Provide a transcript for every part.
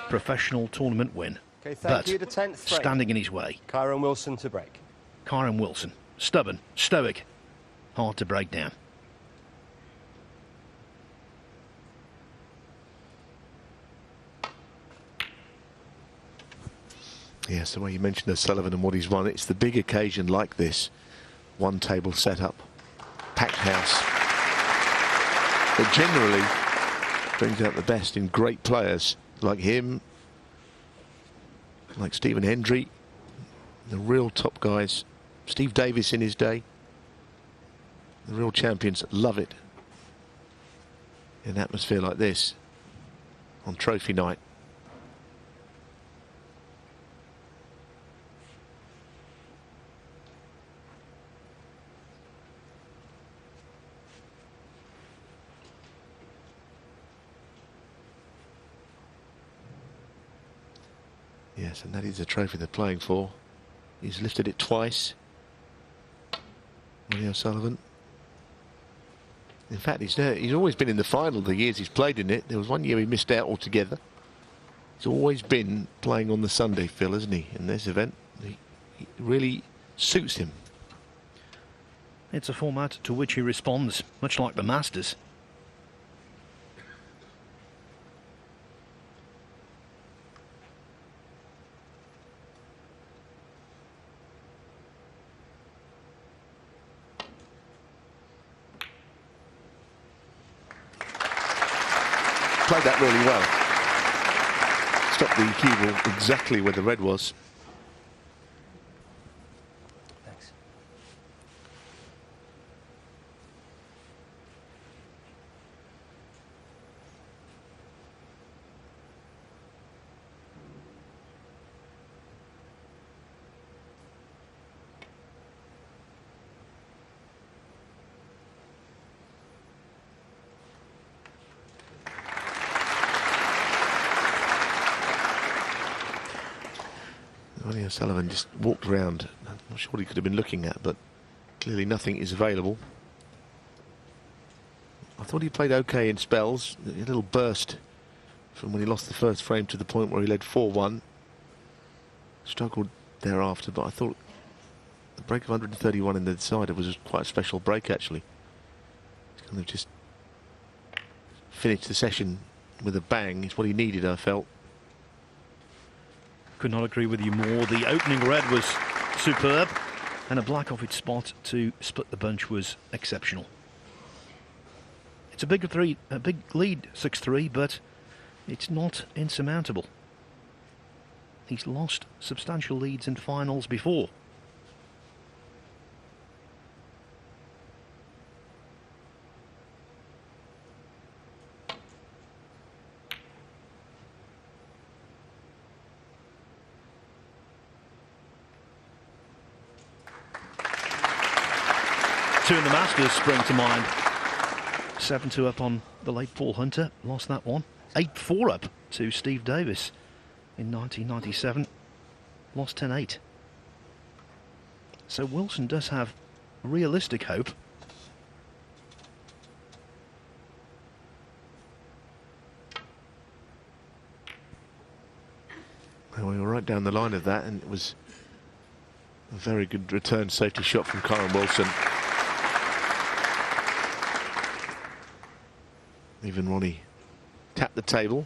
professional tournament win. Okay, But you. The 10th frame. standing in his way. Kyron Wilson to break. Kyron Wilson, stubborn, stoic, hard to break down. Yes, the way you mentioned O'Sullivan and what he's won, it's the big occasion like this. One table setup, packed house. That generally brings out the best in great players like him, like Stephen Hendry, the real top guys. Steve Davis in his day. The real champions love it in an atmosphere like this on trophy night. Yes, and that is the trophy they're playing for. He's lifted it twice. Ronnie O'Sullivan. In fact, he's always been in the final the years he's played in it. There was one year he missed out altogether. He's always been playing on the Sunday, Phil, isn't he, in this event? He really suits him. It's a format to which he responds, much like the Masters. Played that really well. Stopped the cue ball exactly where the red was. Thanks. Ronnie O'Sullivan just walked around. I'm not sure what he could have been looking at, but clearly nothing is available. I thought he played okay in spells. A little burst from when he lost the first frame to the point where he led 4-1. Struggled thereafter, but I thought the break of 131 in the decider was quite a special break, actually. He's kind of just finished the session with a bang. It's what he needed, I felt. Could not agree with you more. The opening red was superb, and a black off its spot to split the bunch was exceptional. It's a big lead, 6-3, but it's not insurmountable. He's lost substantial leads in finals before. Two in the Masters spring to mind. 7-2 up on the late Paul Hunter, lost that one. 8-4 up to Steve Davis in 1997, lost 10-8. So Wilson does have realistic hope. Well, we were right down the line of that, and it was a very good return safety shot from Kyron Wilson. Even Ronnie tapped the table.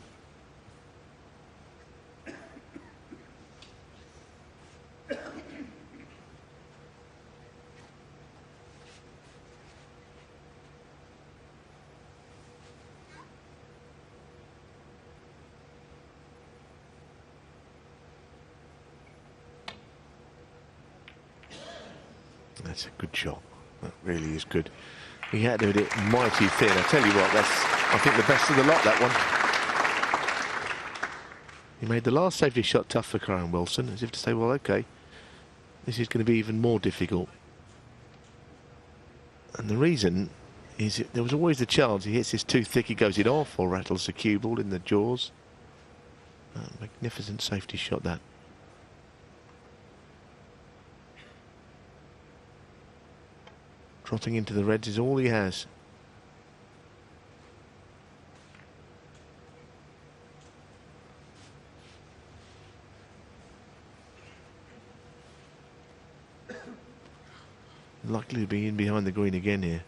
That's a good shot. That really is good. He had to hit it mighty thin. I tell you what, that's, I think, the best of the lot, that one. He made the last safety shot tough for Kyron Wilson, as if to say, well, okay, this is going to be even more difficult. And the reason is there was always the chance he hits this too thick, he goes it off, or rattles the cue ball in the jaws. Magnificent safety shot, that. Dropping into the reds is all he has. Likely to be in behind the green again here.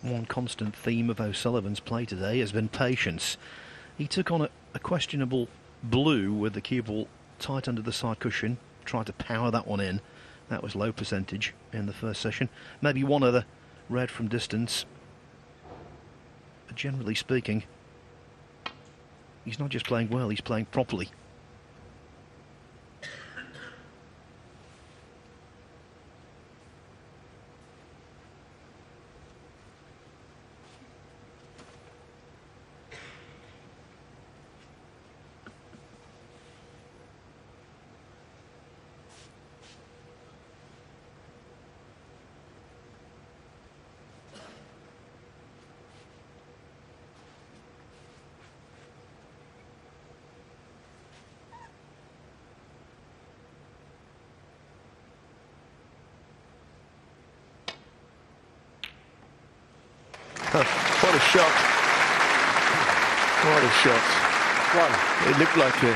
One constant theme of O'Sullivan's play today has been patience. He took on a questionable blue with the cue ball tight under the side cushion, tried to power that one in. That was low percentage in the first session. Maybe one other red from distance. But generally speaking, he's not just playing well, he's playing properly. What a shot. What a shot. It looked like a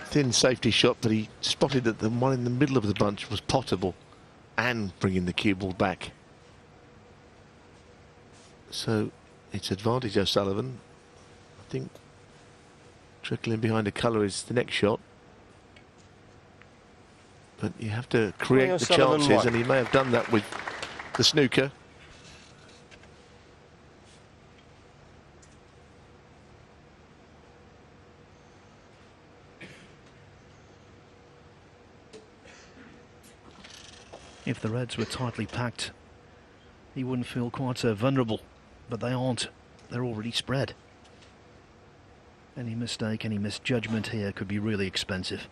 thin safety shot, but he spotted that the one in the middle of the bunch was potable and bringing the cue ball back. So it's advantage O'Sullivan. I think trickling behind the colour is the next shot. But you have to create the chances, and he may have done that with the snooker. If the Reds were tightly packed, he wouldn't feel quite so vulnerable, but they aren't. They're already spread. Any mistake, any misjudgment here could be really expensive.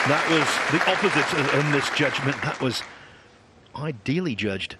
That was the opposite of a misjudgment. That was ideally judged.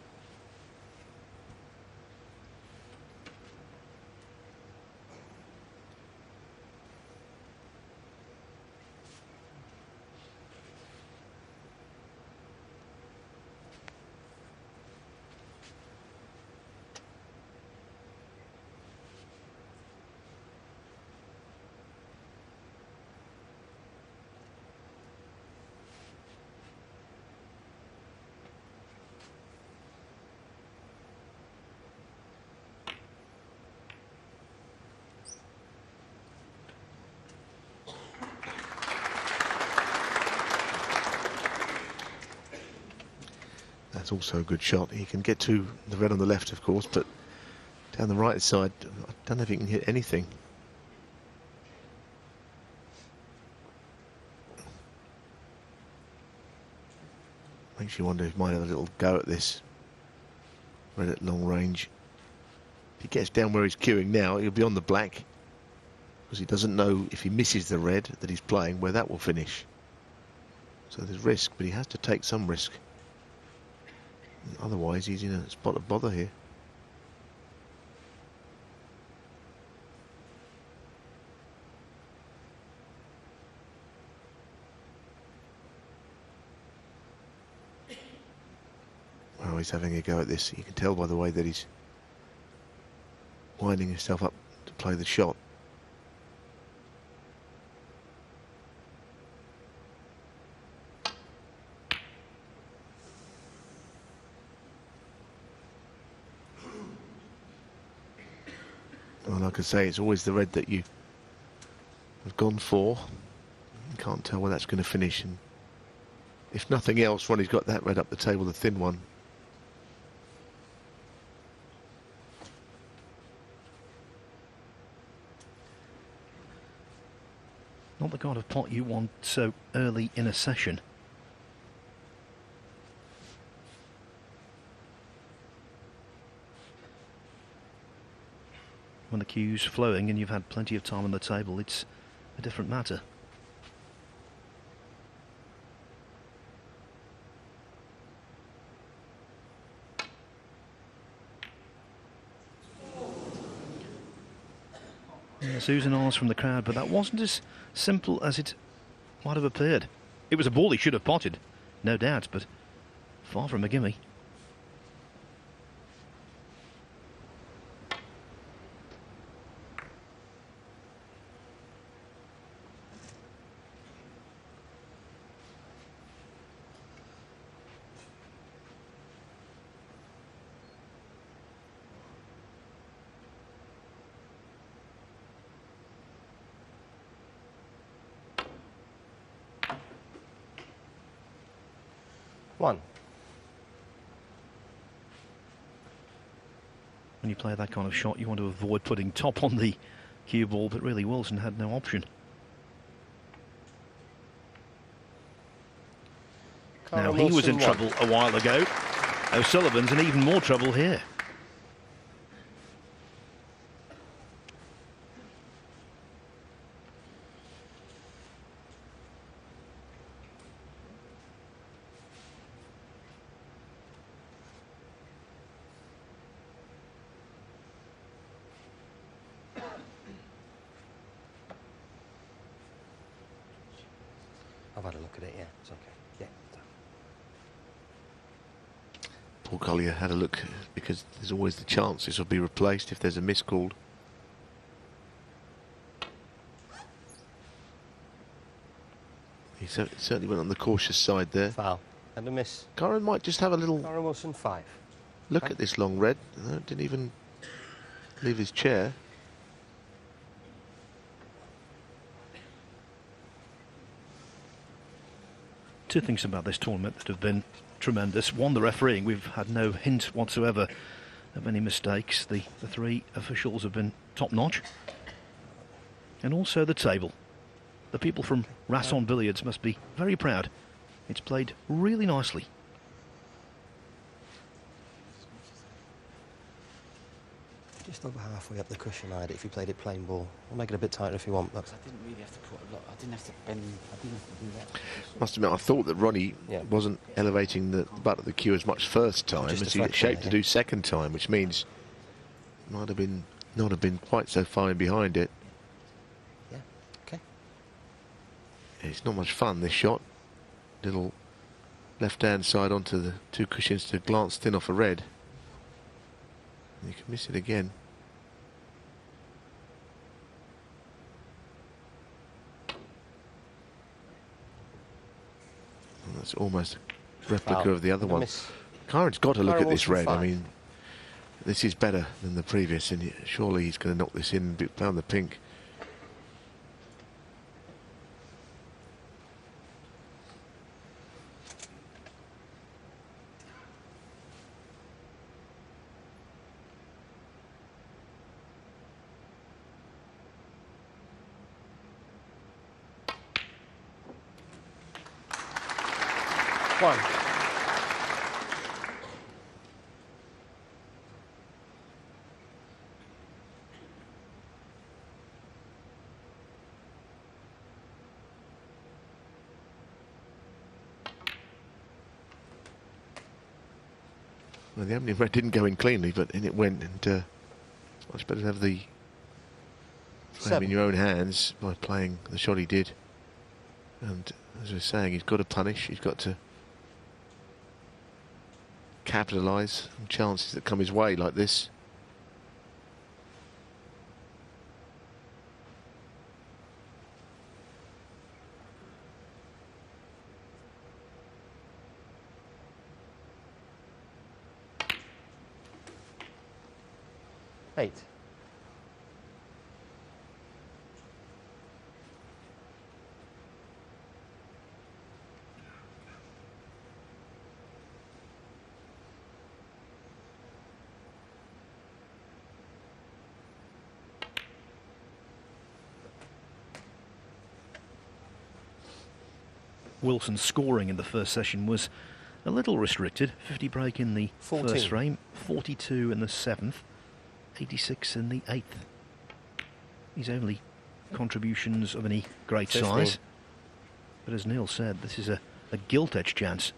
That's also a good shot. He can get to the red on the left, of course, but down the right side, I don't know if he can hit anything. Makes you wonder if he might have a little go at this red at long range. If he gets down where he's queuing now, he'll be on the black, because he doesn't know if he misses the red that he's playing where that will finish. So there's risk, but he has to take some risk. Otherwise, he's in a spot of bother here. Well, he's having a go at this. You can tell by the way that he's winding himself up to play the shot. Well, like I say, it's always the red that you have gone for. You can't tell where that's going to finish. And if nothing else, Ronnie's got that red up the table, the thin one. Not the kind of pot you want so early in a session. when the cue's flowing and you've had plenty of time on the table, it's a different matter. Susan Arles from the crowd, but that wasn't as simple as it might have appeared. It was a ball he should have potted, no doubt, but far from a gimme. One. When you play that kind of shot, you want to avoid putting top on the cue ball, but really Wilson had no option. Now, he was in trouble a while ago. O'Sullivan's in even more trouble here. I've had a look at it, yeah, it's okay. Yeah. Paul Collier had a look because there's always the chance this will be replaced if there's a miss called. He certainly went on the cautious side there. Foul. And a miss. Curran might just have a little Curran Wilson, 5. look at this long red. No, didn't even leave his chair. Two things about this tournament that have been tremendous. One, the refereeing. We've had no hint whatsoever of any mistakes. The three officials have been top-notch. And also the table. The people from Rasson Billiards must be very proud. It's played really nicely. Just over halfway up the cushion, I'd if you played it plain ball. We'll make it a bit tighter if you want, but I didn't really have to put a lot. I didn't have to bend. I didn't have to do that. Must admit, I thought that Ronnie Yeah. wasn't elevating the butt of the cue as much first time Just as he deflection, shaped to yeah. do second time, which means might have been not have been quite so far in behind it. yeah, okay. It's not much fun, this shot. Little left-hand side onto the two cushions to glance thin off a red. You can miss it again. And that's almost a replica Foul. of the other And a one. miss. Curran's got to look Curran at this Wilson, red. I 5. mean, this is better than the previous, and surely he's going to knock this in down the pink. One. Well, the opening red didn't go in cleanly, but in it went, and much better to have the frame 7. in your own hands by playing the shot he did. And as I was saying, he's got to punish, he's got to capitalise on chances that come his way like this. Eight. Wilson's scoring in the first session was a little restricted. 50 break in the 14. first frame, 42 in the 7th, 86 in the 8th. his only contributions of any great 15. size. But as Neil said, this is a gilt-edged chance.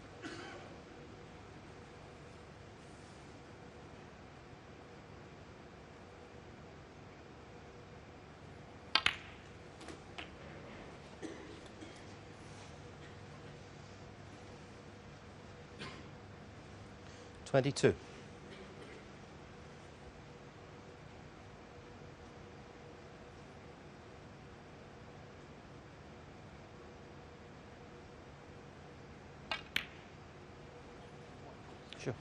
$22. Sure.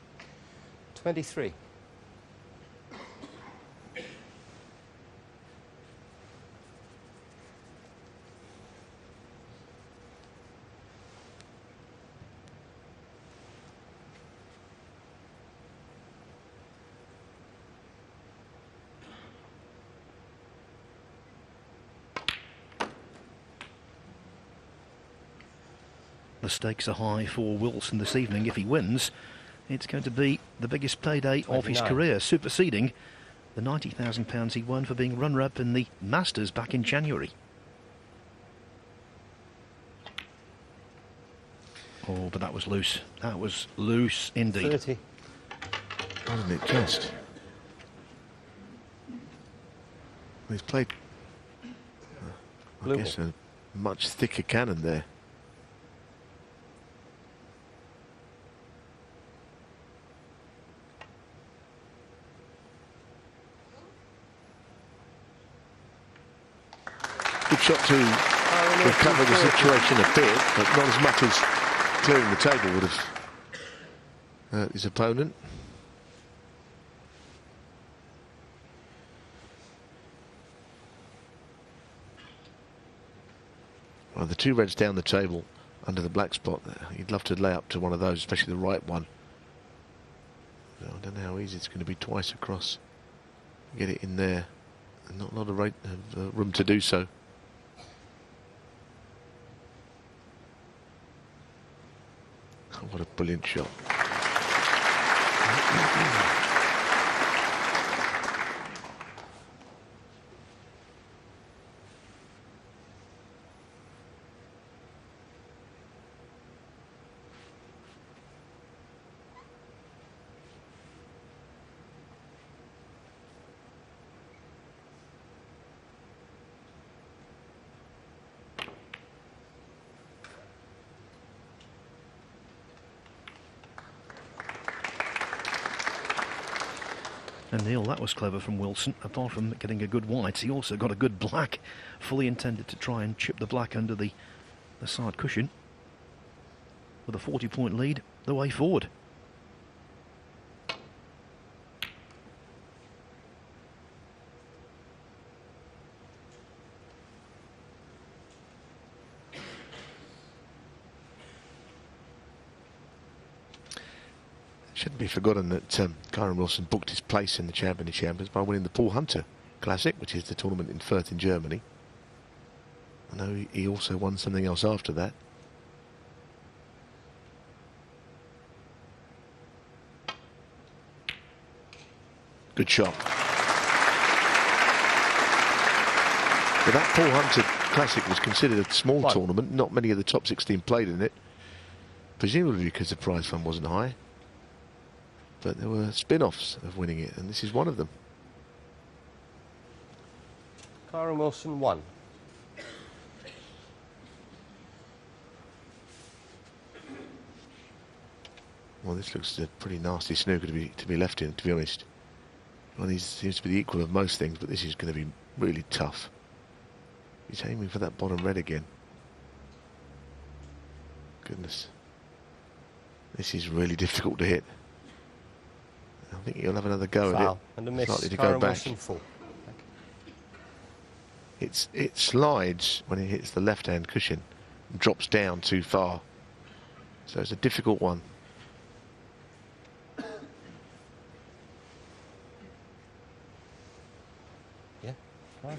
23. The stakes are high for Wilson this evening. If he wins, it's going to be the biggest payday of his 29. career, superseding the £90,000 he won for being runner-up in the Masters back in January. Oh, but that was loose. That was loose indeed. 30. Wasn't it just? He's played, I Blue guess, ball. a much thicker cannon there. Good shot to recover the situation a bit, but not as much as clearing the table would have hurt his opponent. Well, the two reds down the table under the black spot there. You'd love to lay up to one of those, especially the right one. I don't know how easy it's going to be twice across. Get it in there. Not a lot of room to do so. Oh, what a brilliant shot. And Neil, that was clever from Wilson. Apart from getting a good white, he also got a good black, fully intended to try and chip the black under the side cushion. With a 40-point lead, the way forward. Shouldn't be forgotten that Kyron Wilson booked his place in the Champion of Champions by winning the Paul Hunter Classic, which is the tournament in Firth in Germany. I know he also won something else after that. Good shot. But that Paul Hunter Classic was considered a small tournament. Not many of the top 16 played in it. Presumably because the prize fund wasn't high. But there were spin-offs of winning it, and this is one of them. Kyron Wilson 1. Well, this looks a pretty nasty snooker to be left in, to be honest. Well, he seems to be the equal of most things, but this is going to be really tough. He's aiming for that bottom red again. Goodness. This is really difficult to hit. I think he'll have another go at it. And a miss. It's likely to Kyron go back. Wilson 4. It slides when it hits the left-hand cushion and drops down too far. So it's a difficult one. Yeah. Right.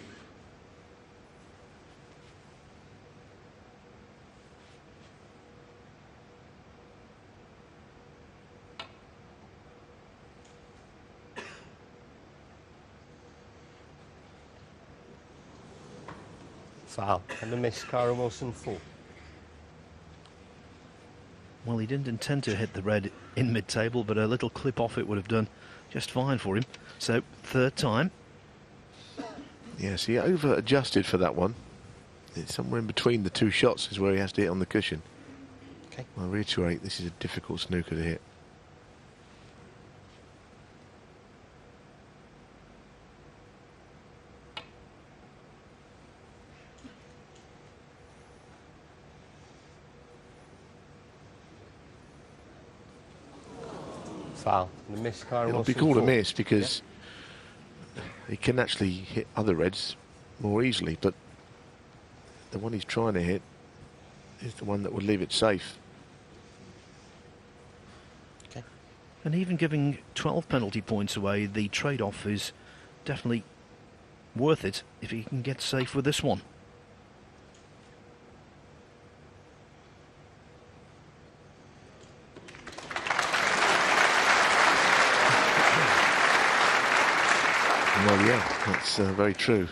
Foul. And a miss, Kyron Wilson, 4. Well, he didn't intend to hit the red in mid-table, but a little clip off it would have done just fine for him. So, third time. Yes, he over-adjusted for that one. It's somewhere in between the two shots is where he has to hit on the cushion. Okay. I'll reiterate, this is a difficult snooker to hit. Foul. And a miss, Kyron It'll Wilson, be called 4. a miss because he can actually hit other reds more easily, but the one he's trying to hit is the one that would leave it safe. Okay. And even giving 12 penalty points away, the trade-off is definitely worth it if he can get safe with this one. Well, yeah, that's very true.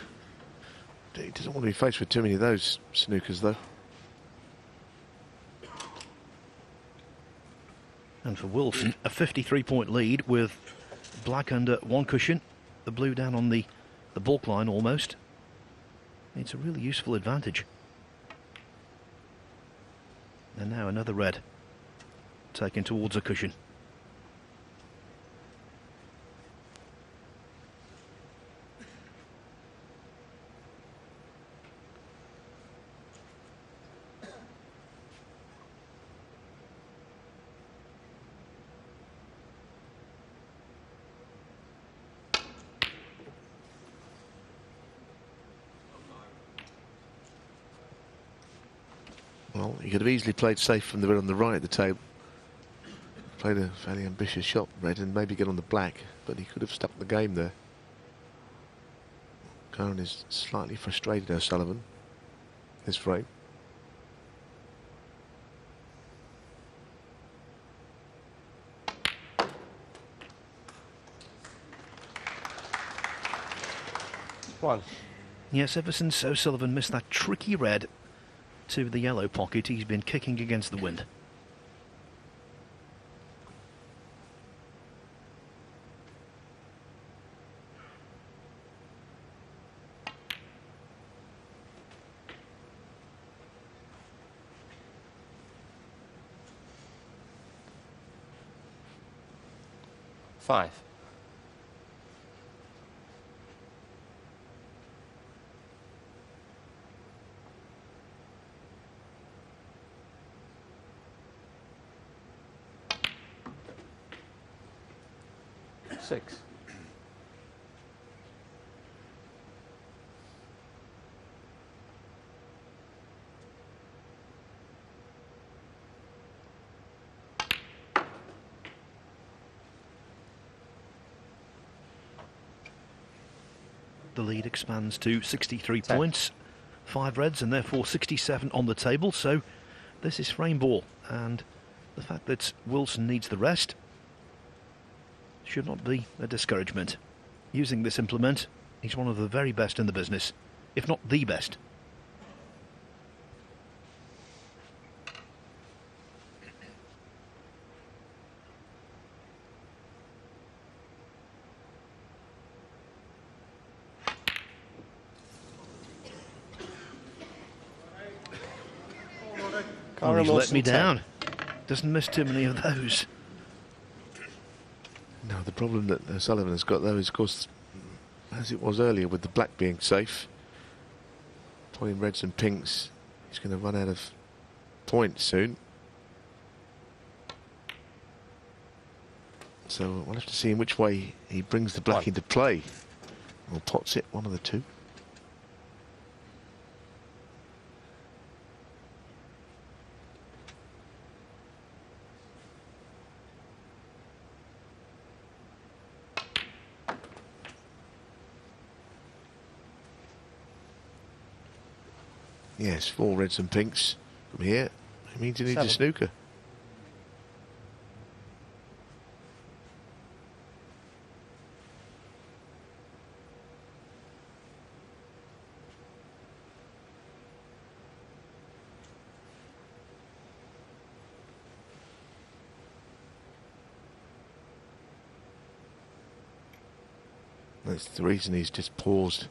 He doesn't want to be faced with too many of those snookers, though. And for Wilson, a 53-point lead with black under one cushion, the blue down on the balk line almost. It's a really useful advantage. And now another red taken towards a cushion. Well, he could have easily played safe from the red on the right of the table. Played a fairly ambitious shot, red, and maybe get on the black, but he could have stuck the game there. Kyron is slightly frustrated, O'Sullivan, this frame. One. Yes, ever since O'Sullivan missed that tricky red to the yellow pocket, he's been kicking against the wind. Five. Six. The lead expands to 63 10. points, 5 reds and therefore 67 on the table. So this is frame ball, and the fact that Wilson needs the rest should not be a discouragement. Using this implement, he's one of the very best in the business, if not the best. Oh, he's let me down. Doesn't miss too many of those. No, the problem that O'Sullivan has got, though, is, of course, as it was earlier with the black being safe, playing reds and pinks, he's going to run out of points soon. So we'll have to see in which way he brings the black into play. Or pots it, one of the two. Yes, 4 reds and pinks from here. It means he needs 7. a snooker. That's the reason he's just paused.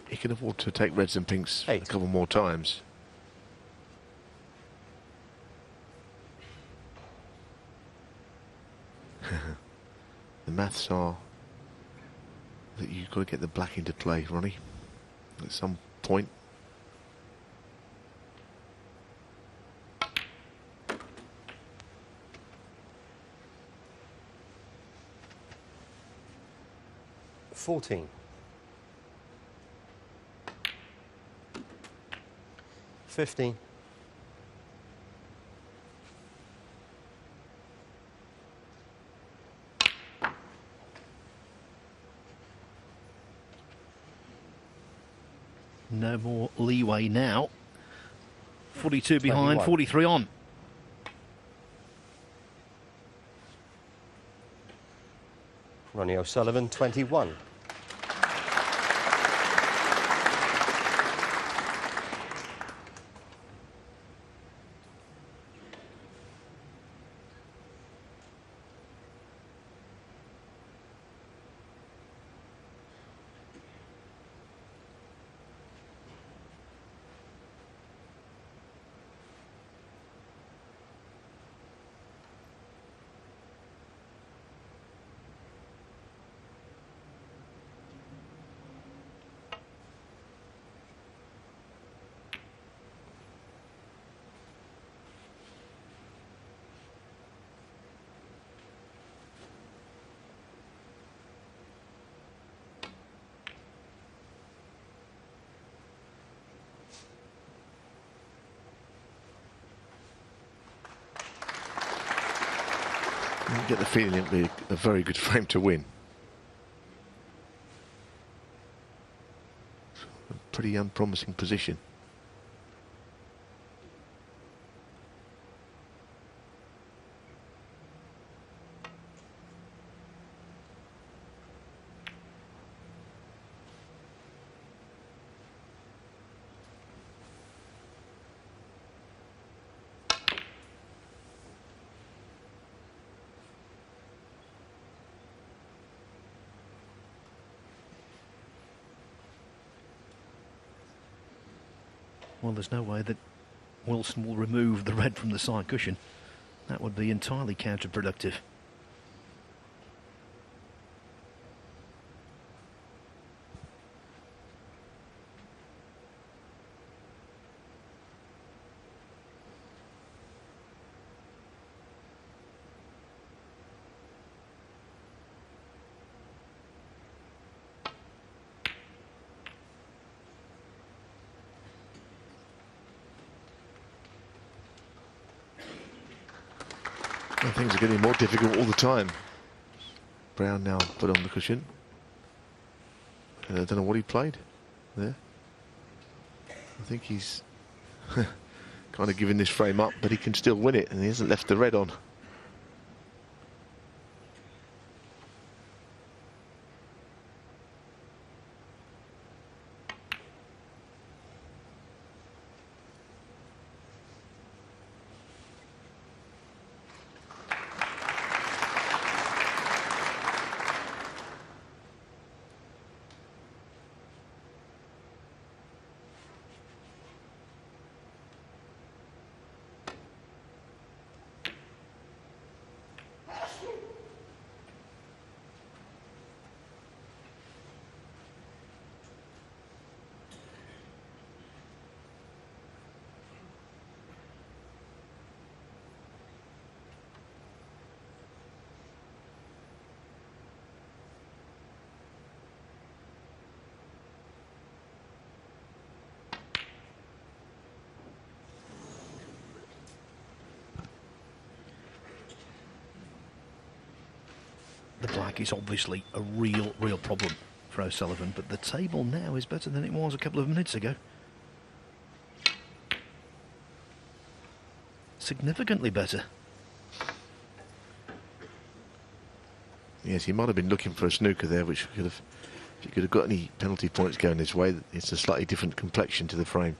He can afford to take reds and pinks a couple more times. The maths are that you've got to get the black into play, Ronnie, at some point. $14. 15. No more leeway now. 42 behind, 21. 43 on. Ronnie O'Sullivan, 21. You get the feeling it'll be a very good frame to win. A pretty unpromising position. Well, there's no way that Wilson will remove the red from the side cushion. That would be entirely counterproductive. Well, things are getting more difficult all the time. Brown now put on the cushion. I don't know what he played there. I think he's kind of giving this frame up, but he can still win it, and he hasn't left the red on. The black is obviously a real problem for O'Sullivan, but the table now is better than it was a couple of minutes ago. Significantly better. Yes, he might have been looking for a snooker there, which could have If you could have got any penalty points going this way, it's a slightly different complexion to the frame.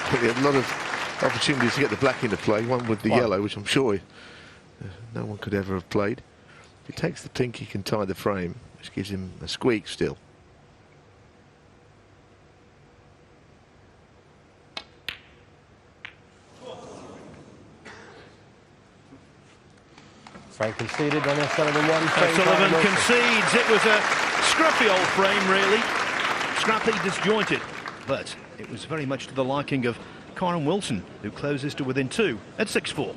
He had a lot of opportunities to get the black into play, one with the yellow, which I'm sure no one could ever have played. If he takes the pink, he can tie the frame, which gives him a squeak still. Frame conceded on O'Sullivan one. O'Sullivan concedes. It was a scruffy old frame, really. Scrappy, disjointed. But it was very much to the liking of Kyron Wilson, who closes to within 2 at 6-4.